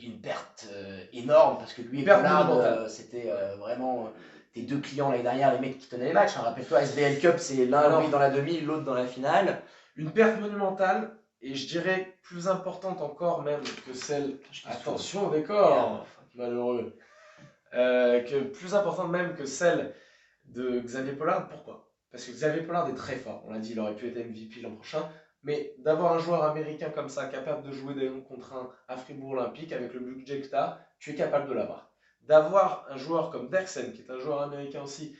Speaker 2: une perte énorme, parce que lui et Pollard, c'était vraiment... Tes 2 clients l'année dernière, les mecs qui tenaient les matchs. Rappelle-toi, SBL Cup, c'est l'un dans la demi, l'autre dans la finale.
Speaker 1: Une perte monumentale. et je dirais plus importante encore même que celle, attention au décor, malheureux, que plus importante même que celle de Xavier Pollard. Pourquoi? Parce que Xavier Pollard est très fort, on l'a dit, il aurait pu être MVP l'an prochain, mais d'avoir un joueur américain comme ça, capable de jouer des 1 contre 1 à Fribourg Olympique, avec le budget que tu as, tu es capable de l'avoir. D'avoir un joueur comme Derksen, qui est un joueur américain aussi,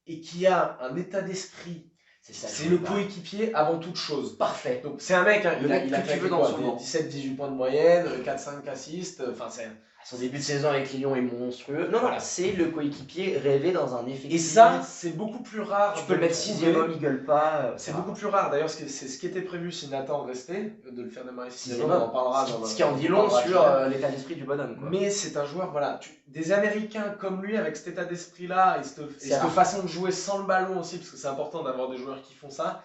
Speaker 1: et qui a un état d'esprit, c'est le coéquipier avant toute chose.
Speaker 2: Parfait.
Speaker 1: Donc c'est un mec,
Speaker 2: il a claqué dans son
Speaker 1: 17-18 points de moyenne, 4-5 assists, enfin c'est...
Speaker 2: Son début de saison avec Lyon est monstrueux. Non, voilà, c'est le coéquipier rêvé dans un effectif.
Speaker 1: Et ça, c'est beaucoup plus rare.
Speaker 2: Tu peux le mettre 6ème homme, il gueule pas.
Speaker 1: C'est beaucoup plus rare. D'ailleurs, c'est ce qui était prévu si Nathan restait, de le faire démarrer 6ème homme. On en parlera dans
Speaker 2: ce qui en dit long sur l'état d'esprit du bonhomme. Quoi.
Speaker 1: Mais c'est un joueur, voilà, des Américains comme lui, avec cet état d'esprit-là, et cette façon de jouer sans le ballon aussi, parce que c'est important d'avoir des joueurs qui font ça,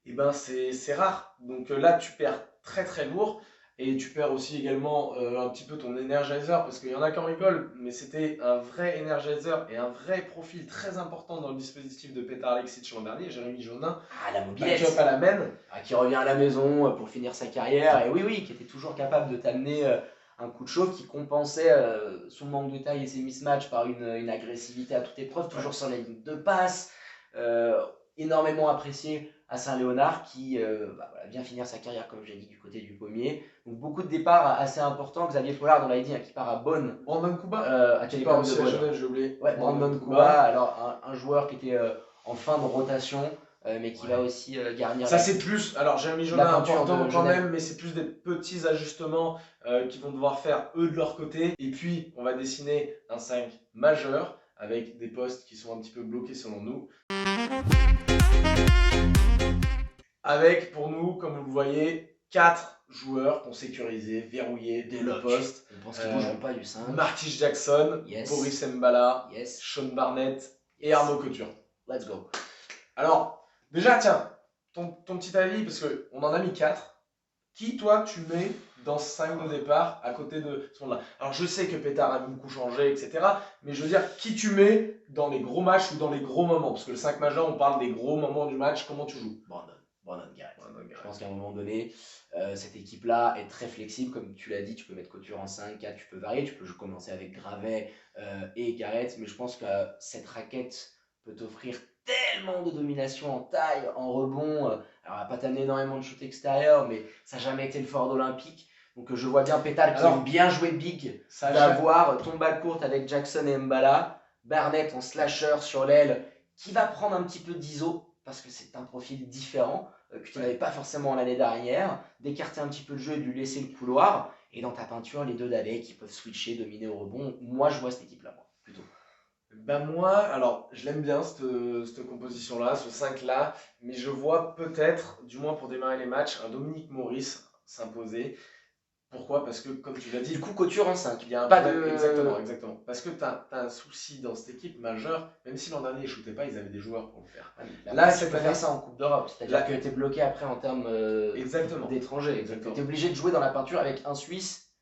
Speaker 1: et ben c'est rare. Donc là, tu perds très très lourd. Et tu perds aussi également un petit peu ton energizer, parce qu'il y en a qui en rigolent, mais c'était un vrai energizer et un vrai profil très important dans le dispositif de Petar Alexic l'an dernier, Jérémy Jonin.
Speaker 2: Ah, la mobilette.
Speaker 1: À la main.
Speaker 2: Qui revient à la maison pour finir sa carrière, et oui, qui était toujours capable de t'amener un coup de chaud, qui compensait son manque de taille et ses mismatchs par une agressivité à toute épreuve, toujours sur les lignes de passe, énormément apprécié à Saint-Léonard, qui vient finir sa carrière, comme j'ai dit, du côté du pommier. Donc beaucoup de départs assez importants. Xavier Pollard, on l'a dit, qui part à Bonn.
Speaker 1: Brandon Kuba
Speaker 2: à Télécom de Bonn.
Speaker 1: J'ai oublié.
Speaker 2: Ouais, Brandon Kuba, alors un joueur qui était en fin de rotation, mais qui va aussi garnir.
Speaker 1: Ça c'est plus, alors Jérémy Jonin important quand même, mais c'est plus des petits ajustements qu'ils vont devoir faire eux de leur côté. Et puis on va dessiner un 5 majeur avec des postes qui sont un petit peu bloqués selon nous. Avec, pour nous, comme vous le voyez, 4 joueurs qu'on sécurisé, verrouillés dès le poste.
Speaker 2: On pense qu'ils ne bougeront pas du 5.
Speaker 1: Marquis Jackson, Boris Mbala, Sean Barnett et Arnaud Couture.
Speaker 2: Let's go.
Speaker 1: Alors, déjà, tiens, ton petit avis, parce qu'on en a mis 4. Qui, toi, tu mets dans ce 5 de départ à côté de ce monde-là? Alors, je sais que Pétard a beaucoup changé, etc. Mais je veux dire, qui tu mets dans les gros matchs ou dans les gros moments? Parce que le 5 majeur, on parle des gros moments du match. Comment tu joues?
Speaker 2: Brandon Garrett. Je pense qu'à un moment donné, cette équipe-là est très flexible. Comme tu l'as dit, tu peux mettre Couture en 5, 4, tu peux varier. Tu peux commencer avec Gravet et Garrett. Mais je pense que cette raquette peut t'offrir tellement de domination en taille, en rebond. Alors, elle va pas t'amener énormément de shoot extérieur, mais ça n'a jamais été le fort d'Olympique. Donc je vois bien Pétard qui aime bien jouer big, d'avoir ton balle courte avec Jackson et Mbala, Barnett en slasher sur l'aile, qui va prendre un petit peu d'ISO, parce que c'est un profil différent, que tu n'avais pas forcément l'année dernière, d'écarter un petit peu le jeu et de lui laisser le couloir, et dans ta peinture, les deux d'Alec qui peuvent switcher, dominer au rebond. Moi, je vois cette équipe-là, plutôt.
Speaker 1: Ben moi, alors, je l'aime bien cette composition-là, ce 5-là, mais je vois peut-être, du moins pour démarrer les matchs, un Dominique Maurice s'imposer. Pourquoi? Parce que, comme tu l'as dit...
Speaker 2: Du coup, Couture en 5.
Speaker 1: Il y a un problème. Exactement. Parce que tu as un souci dans cette équipe majeure, même si l'an dernier ils ne shootaient pas, ils avaient des joueurs pour le faire.
Speaker 2: Là, tu peux faire ça en Coupe d'Europe, c'est-à-dire que tu es bloqué après en termes d'étrangers. Tu es obligé de jouer dans la peinture avec un Suisse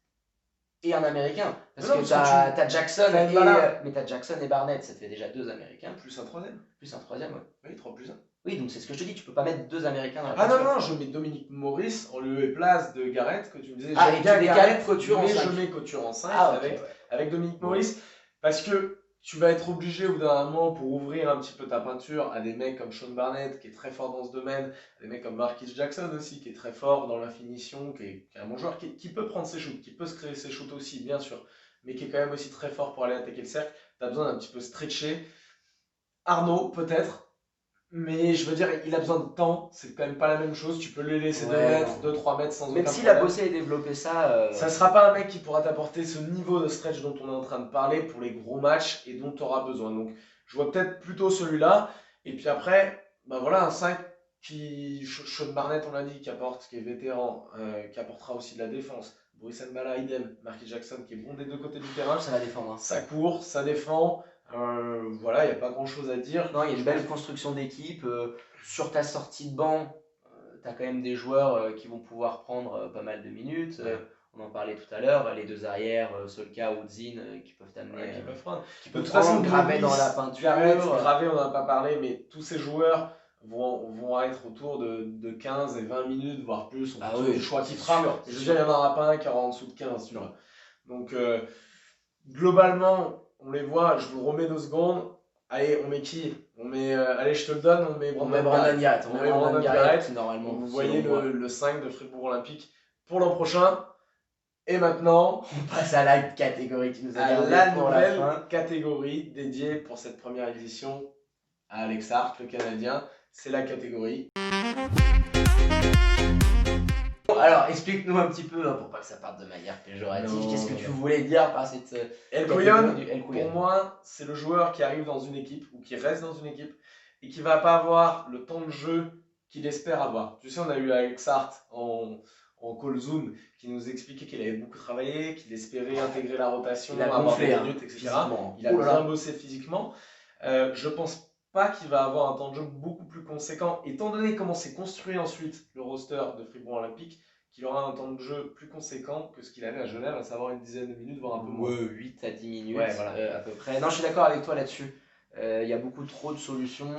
Speaker 2: et un Américain. Parce que tu as Jackson mais tu as Jackson et Barnett, ça te fait déjà 2 Américains.
Speaker 1: Plus un troisième.
Speaker 2: Plus un troisième, ouais.
Speaker 1: Oui, 3 plus 1.
Speaker 2: Oui, donc c'est ce que je te dis, tu peux pas mettre 2 Américains dans la
Speaker 1: peinture. Ah non, je mets Dominique Maurice en lieu et place de Garrett, que tu me disais.
Speaker 2: Ah, et tu décales Couture en 5.
Speaker 1: Je mets Couture en 5 avec Dominique Maurice, parce que tu vas être obligé au bout d'un moment, pour ouvrir un petit peu ta peinture, à des mecs comme Sean Barnett, qui est très fort dans ce domaine, à des mecs comme Marquis Jackson aussi, qui est très fort dans la finition, qui est un bon joueur, qui peut prendre ses shoots, qui peut se créer ses shoots aussi, bien sûr, mais qui est quand même aussi très fort pour aller attaquer le cercle. Tu as besoin d'un petit peu stretcher. Arnaud, peut-être. Mais je veux dire, il a besoin de temps, c'est quand même pas la même chose. Tu peux le laisser 2 mètres, 2-3 mètres sans aucun problème.
Speaker 2: Même s'il a bossé et développé ça.
Speaker 1: Ça sera pas un mec qui pourra t'apporter ce niveau de stretch dont on est en train de parler pour les gros matchs et dont tu auras besoin. Donc je vois peut-être plutôt celui-là. Et puis après, un 5 qui. Sean Barnett, on l'a dit, qui est vétéran, qui apportera aussi de la défense. Boris Mbala, idem. Marquis Jackson qui est bon des deux côtés du terrain.
Speaker 2: Ça va défendre.
Speaker 1: Ça court, ça défend. Il n'y a pas grand chose à dire.
Speaker 2: Non, il y a une belle construction d'équipe. Sur ta sortie de banc, tu as quand même des joueurs qui vont pouvoir prendre pas mal de minutes. On en parlait tout à l'heure, les 2 arrières, Solka ou Zin, qui peuvent t'amener.
Speaker 1: Qui peuvent prendre.
Speaker 2: De toute façon, Gravet dans la peinture.
Speaker 1: Gravet, on n'en a pas parlé, mais tous ces joueurs vont être autour de 15 et 20 minutes, voire plus,
Speaker 2: Ah oui,
Speaker 1: du choix qu'il fera. Je veux dire, il n'y en aura pas un qui aura en dessous de 15, tu vois. Donc, globalement, on les voit, je vous le remets 2 secondes. Allez, on met qui? Allez, je te le donne, on met
Speaker 2: Brandon Garrett.
Speaker 1: On met Brandon Garrett.
Speaker 2: Normalement.
Speaker 1: Vous voyez le 5 de Fribourg Olympique pour l'an prochain. Et maintenant,
Speaker 2: on passe à la catégorie qui nous a
Speaker 1: à la nouvelle catégorie dédiée pour cette première édition à Alex Hart, le Canadien. C'est la catégorie.
Speaker 2: Alors, explique-nous un petit peu, pour pas que ça parte de manière péjorative, qu'est-ce que tu voulais dire par cette
Speaker 1: El Coyon, pour moi, c'est le joueur qui arrive dans une équipe ou qui reste dans une équipe et qui va pas avoir le temps de jeu qu'il espère avoir. Tu sais, on a eu Alex Hart en call Zoom qui nous expliquait qu'il avait beaucoup travaillé, qu'il espérait intégrer la rotation,
Speaker 2: avoir des
Speaker 1: minutes, etc. Il a bien bossé physiquement. Je pense pas qu'il va avoir un temps de jeu beaucoup plus conséquent, étant donné comment s'est construit ensuite le roster de Fribourg Olympique, qu'il aura un temps de jeu plus conséquent que ce qu'il avait à Genève, à savoir une dizaine de minutes, voire un peu moins.
Speaker 2: 8 à 10 minutes à peu près. Non, je suis d'accord avec toi là-dessus. Il y a beaucoup trop de solutions.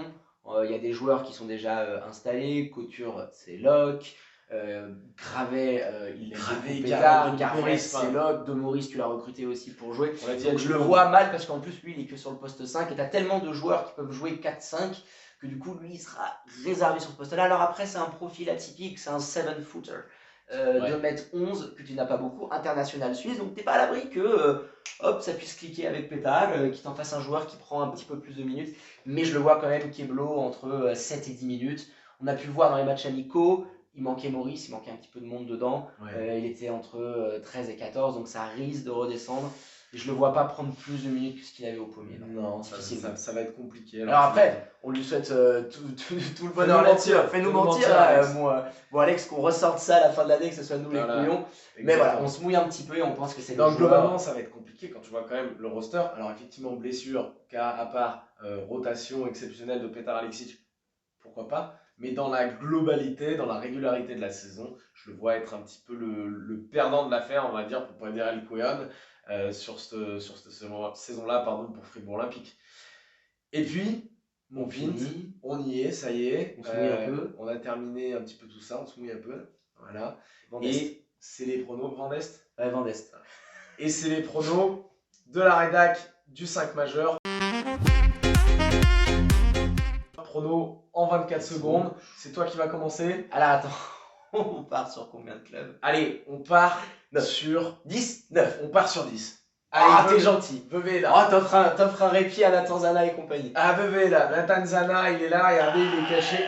Speaker 2: Il y a des joueurs qui sont déjà installés. Couture, c'est Locke. Gravet, il est pétard. Garret, c'est Locke. De Maurice, tu l'as recruté aussi pour jouer. Donc je le vois mal parce qu'en plus, lui, il est que sur le poste 5. Et tu as tellement de joueurs qui peuvent jouer 4-5 que du coup, lui, il sera réservé sur ce poste-là. Alors après, c'est un profil atypique, c'est un 7-footer. 2m11 que tu n'as pas beaucoup, international suisse, donc t'es pas à l'abri que ça puisse cliquer avec Pétale, qu'il t'en fasse un joueur qui prend un petit peu plus de minutes, mais je le vois quand même Keblo entre 7 et 10 minutes. On a pu le voir dans les matchs amicaux, il manquait Maurice, il manquait un petit peu de monde dedans, il était entre 13 et 14, donc ça risque de redescendre. Et je le vois pas prendre plus de minutes que ce qu'il avait au pommier.
Speaker 1: Non, ça va être compliqué.
Speaker 2: Alors après, on lui souhaite tout le bonheur là-dessus. Fais-nous mentir, bon Alex, qu'on ressorte ça à la fin de l'année, que ce soit nous les couillons. Mais voilà, on se mouille un petit peu et on pense que c'est le joueur.
Speaker 1: Globalement, ça va être compliqué quand tu vois quand même le roster. Alors effectivement, blessure, cas à part, rotation exceptionnelle de Petar Alexic, pourquoi pas. Mais dans la globalité, dans la régularité de la saison, je le vois être un petit peu le perdant de l'affaire, on va dire, pour pas dire El Coyon. Sur cette saison-là pour Fribourg Olympique. Et puis, mon Vint, on y est, ça y est.
Speaker 2: On se mouille un peu.
Speaker 1: On a terminé un petit peu tout ça, on se mouille un peu. Voilà. Et c'est les pronos Grand Est.
Speaker 2: Ouais, Grand Est.
Speaker 1: Et c'est les pronos de la rédac du 5 majeur. Pronos en 24 secondes. C'est toi qui vas commencer.
Speaker 2: Alors attends. On part sur combien de clubs?
Speaker 1: Allez, on part
Speaker 2: 9.
Speaker 1: Sur
Speaker 2: 10 9.
Speaker 1: On part sur 10.
Speaker 2: Allez, t'es gentil.
Speaker 1: Vevey est là.
Speaker 2: T'offres un répit à la Tanzana et compagnie.
Speaker 1: Vevey est là. La Tanzana, il est là. Regardez, il est caché.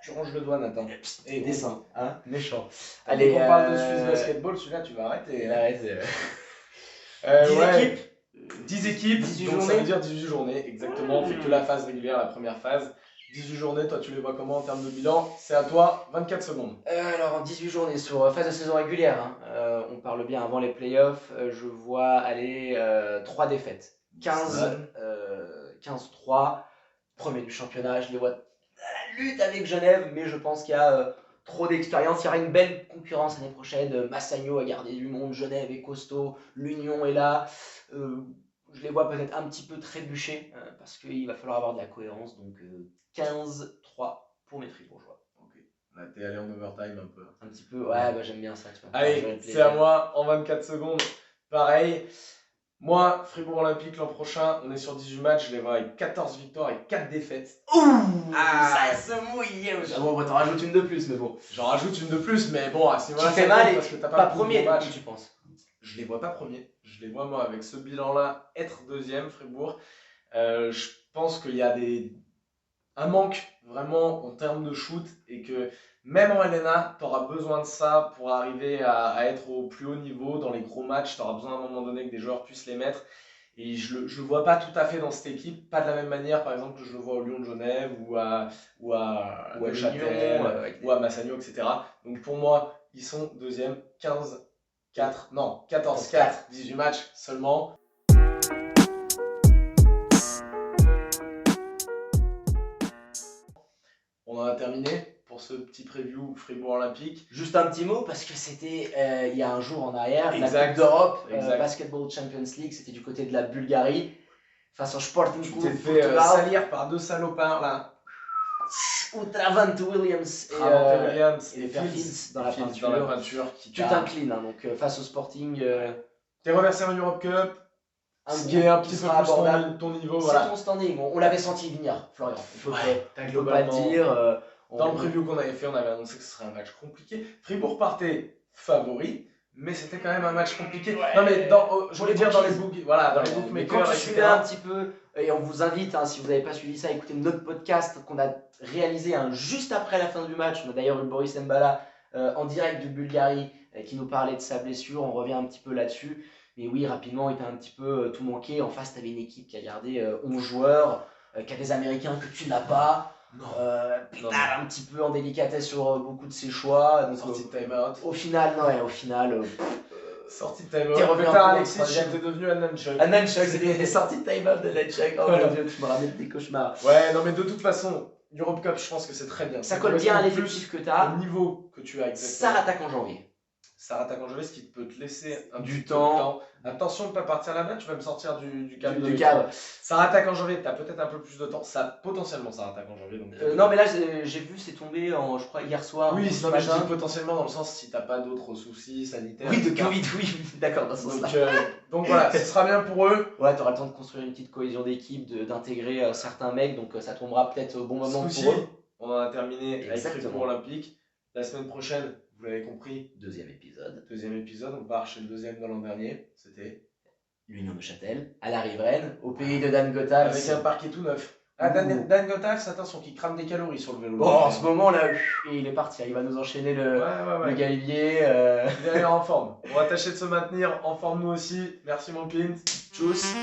Speaker 1: Tu ranges le doigt, Nathan.
Speaker 2: Et descends. Hein, méchant.
Speaker 1: Allez, on parle de Swiss Basketball. Celui-là, tu vas arrêter.
Speaker 2: Arrêtez.
Speaker 1: 10 équipes. 10 équipes.
Speaker 2: 18
Speaker 1: donc
Speaker 2: journées.
Speaker 1: Ça veut dire 18 journées. Exactement. On fait que la phase régulière, la première phase. 18 journées, toi tu les vois comment en termes de bilan? C'est à toi, 24 secondes.
Speaker 2: Alors en 18 journées sur phase de saison régulière, on parle bien avant les playoffs, je vois aller 3 défaites. 15-3, premier du championnat, je les vois à la lutte avec Genève, mais je pense qu'il y a trop d'expérience, il y aura une belle concurrence l'année prochaine. Massagno a gardé du monde, Genève est costaud, l'Union est là. Je les vois peut-être un petit peu trébucher parce qu'il va falloir avoir de la cohérence, donc 15-3 pour mes Fribourgeois.
Speaker 1: Ok, là t'es allé en overtime un peu.
Speaker 2: Un petit peu, ouais, bah, j'aime bien ça. Tu vois.
Speaker 1: Allez, c'est à moi en 24 secondes. Pareil, moi, Fribourg Olympique l'an prochain, on est sur 18 matchs, je les vois avec 14 victoires et 4 défaites.
Speaker 2: Ouh, ça se mouille. Bon, t'en rajoutes une de plus, mais bon.
Speaker 1: J'en rajoute une de plus, mais bon, à ce moment-là,
Speaker 2: ça fait mal
Speaker 1: parce que t'as
Speaker 2: pas premier match, tu penses?
Speaker 1: Je les vois pas premiers. Je les vois, moi, avec ce bilan-là, être deuxième, Fribourg. Je pense qu'il y a un manque vraiment en termes de shoot et que même en LNA, tu auras besoin de ça pour arriver à être au plus haut niveau dans les gros matchs. Tu auras besoin à un moment donné que des joueurs puissent les mettre. Et je le vois pas tout à fait dans cette équipe, pas de la même manière par exemple que je le vois au Lyon de Genève ou à Neuchâtel ou à Massagno, etc. Donc pour moi, ils sont deuxième, 14-4, 18 matchs seulement. On en a terminé pour ce petit preview Fribourg Olympique.
Speaker 2: Juste un petit mot parce que c'était il y a un jour en arrière, la Coupe d'Europe, Basketball Champions League, c'était du côté de la Bulgarie face au Sporting Club.
Speaker 1: Tu t'es fait salir par 2 salopards là.
Speaker 2: ou Travante Williams
Speaker 1: Williams
Speaker 2: et les frères Fields dans la peinture.
Speaker 1: Qui
Speaker 2: tu t'inclines, hein, donc face au Sporting.
Speaker 1: T'es reversé en Europe Cup. Ce qui est un petit peu plus ton niveau.
Speaker 2: C'est ton standing. On l'avait senti venir, Florian. Il faut pas le dire.
Speaker 1: Dans le preview qu'on avait fait, on avait annoncé que ce serait un match compliqué. Fribourg partait favori, mais c'était quand même un match compliqué. Non, mais je voulais dire dans les bookmakers,
Speaker 2: mais quand tu suivais un petit peu, et on vous invite, hein, si vous n'avez pas suivi ça, à écouter notre podcast qu'on a réalisé juste après la fin du match. On a d'ailleurs eu Boris Mbala en direct de Bulgarie qui nous parlait de sa blessure. On revient un petit peu là-dessus. Mais oui, rapidement, il t'a un petit peu tout manqué. En face, tu avais une équipe qui a gardé 11 joueurs, qui a des Américains que tu n'as pas. Un petit peu en délicatesse sur beaucoup de ses choix. Donc,
Speaker 1: sortie de time-out.
Speaker 2: Au final,
Speaker 1: sortie de time-out. T'es revenu à Alexis, t'es devenu un nunchuck.
Speaker 2: Un nunchuck, c'était des sorties de time-out de nunchuck. Oh mon dieu, tu me ramènes des cauchemars.
Speaker 1: Ouais, non, mais de toute façon, Europe Cup, je pense que c'est très bien.
Speaker 2: Ça colle bien à l'effectif que tu as.
Speaker 1: Au niveau que tu as exactement.
Speaker 2: Ça attaque en janvier.
Speaker 1: Ça attaque en janvier, ce qui peut te laisser un
Speaker 2: du
Speaker 1: petit peu de temps.
Speaker 2: temps.
Speaker 1: Attention de ne pas partir là-bas, tu vas me sortir du cadre.
Speaker 2: Du cadre.
Speaker 1: Ça attaque en janvier, tu as peut-être un peu plus de temps. Potentiellement, ça attaque en janvier. Donc
Speaker 2: non, mais là, j'ai vu, c'est tombé, je crois, hier soir.
Speaker 1: Oui, non, mais je dis potentiellement dans le sens si tu n'as pas d'autres soucis sanitaires.
Speaker 2: Oui, de Covid, oui, d'accord, dans ce sens-là.
Speaker 1: Donc voilà, ce sera bien pour eux.
Speaker 2: Ouais, tu auras le temps de construire une petite cohésion d'équipe, d'intégrer certains mecs, donc ça tombera peut-être au bon moment pour eux.
Speaker 1: On en a terminé avec Fribourg Olympique. La semaine prochaine, vous l'avez compris,
Speaker 2: deuxième épisode,
Speaker 1: on part chez le deuxième de l'an dernier, c'était
Speaker 2: l'Union de Châtel, à la riveraine, au pays de Dan Gothals.
Speaker 1: Avec un parquet tout neuf. Ah, Dan Gothals, attention, qui crame des calories sur le vélo.
Speaker 2: Bon, en ce moment là, il est parti, il va nous enchaîner le Galibier.
Speaker 1: Il est en forme. On va tâcher de se maintenir en forme nous aussi. Merci mon Pint.
Speaker 2: Tchuss.